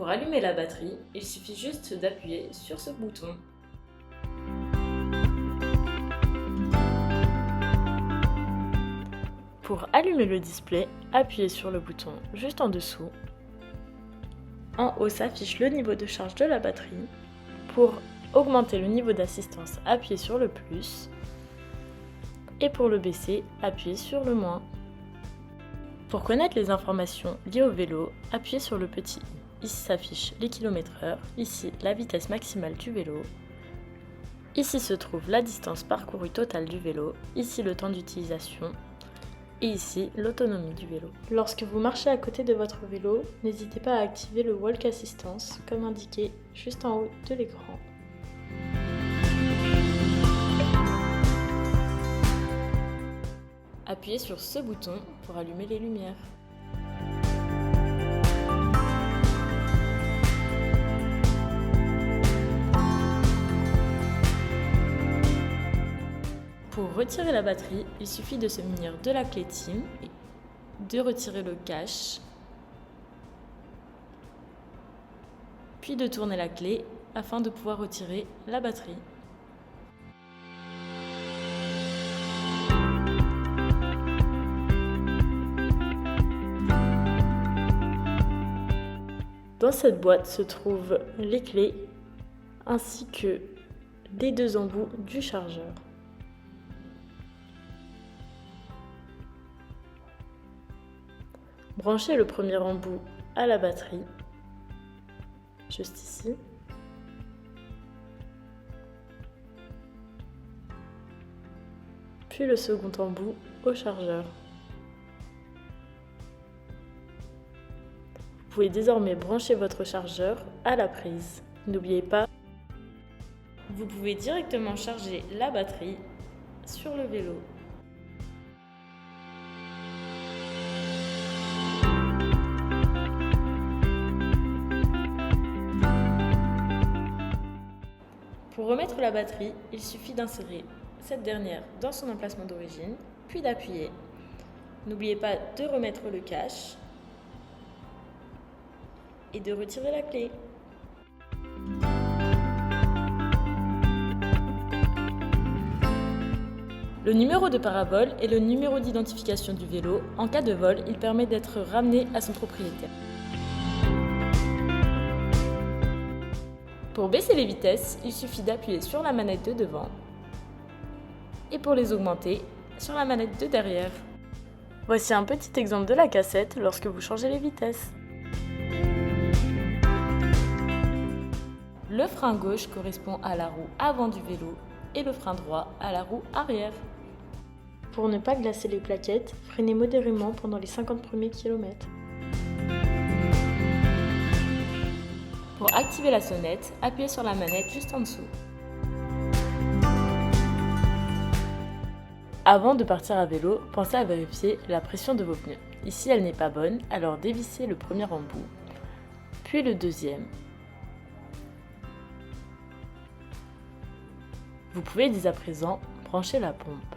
Pour allumer la batterie, il suffit juste d'appuyer sur ce bouton. Pour allumer le display, appuyez sur le bouton juste en dessous. En haut s'affiche le niveau de charge de la batterie. Pour augmenter le niveau d'assistance, appuyez sur le plus. Et pour le baisser, appuyez sur le moins. Pour connaître les informations liées au vélo, appuyez sur le petit i. Ici s'affiche les km/h, ici la vitesse maximale du vélo. Ici se trouve la distance parcourue totale du vélo, ici le temps d'utilisation et ici l'autonomie du vélo. Lorsque vous marchez à côté de votre vélo, n'hésitez pas à activer le Walk Assistance comme indiqué juste en haut de l'écran. Appuyez sur ce bouton pour allumer les lumières. Pour retirer la batterie, il suffit de se munir de la clé TIM et de retirer le cache, puis de tourner la clé afin de pouvoir retirer la batterie. Dans cette boîte se trouvent les clés ainsi que les deux embouts du chargeur. Branchez le premier embout à la batterie, juste ici. Puis le second embout au chargeur. Vous pouvez désormais brancher votre chargeur à la prise. N'oubliez pas, vous pouvez directement charger la batterie sur le vélo. Pour remettre la batterie, il suffit d'insérer cette dernière dans son emplacement d'origine, puis d'appuyer. N'oubliez pas de remettre le cache et de retirer la clé. Le numéro de parabole est le numéro d'identification du vélo. En cas de vol, il permet d'être ramené à son propriétaire. Pour baisser les vitesses, il suffit d'appuyer sur la manette de devant et pour les augmenter, sur la manette de derrière. Voici un petit exemple de la cassette lorsque vous changez les vitesses. Le frein gauche correspond à la roue avant du vélo et le frein droit à la roue arrière. Pour ne pas glacer les plaquettes, freinez modérément pendant les 50 premiers kilomètres. Pour activer la sonnette, appuyez sur la manette juste en dessous. Avant de partir à vélo, pensez à vérifier la pression de vos pneus. Ici, elle n'est pas bonne, alors dévissez le premier embout, puis le deuxième. Vous pouvez dès à présent brancher la pompe.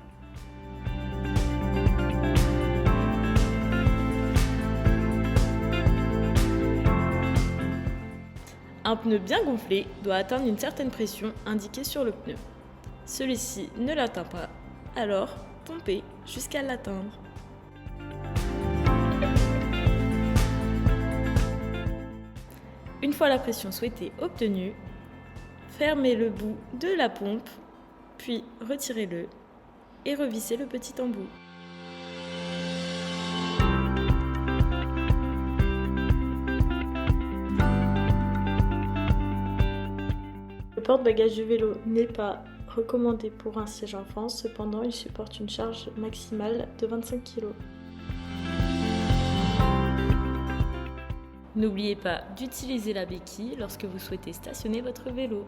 Un pneu bien gonflé doit atteindre une certaine pression indiquée sur le pneu. Celui-ci ne l'atteint pas, alors pompez jusqu'à l'atteindre. Une fois la pression souhaitée obtenue, fermez le bout de la pompe, puis retirez-le et revissez le petit embout. Le porte-bagages du vélo n'est pas recommandé pour un siège enfant, cependant il supporte une charge maximale de 25 kg. N'oubliez pas d'utiliser la béquille lorsque vous souhaitez stationner votre vélo.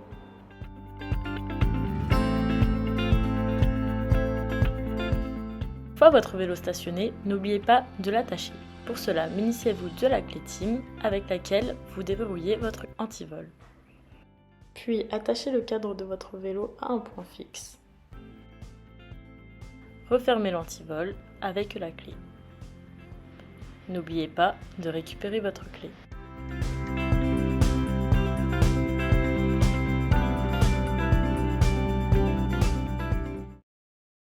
Une fois votre vélo stationné, n'oubliez pas de l'attacher. Pour cela, munissez-vous de la clé TIM avec laquelle vous déverrouillez votre antivol. Puis attachez le cadre de votre vélo à un point fixe. Refermez l'antivol avec la clé. N'oubliez pas de récupérer votre clé.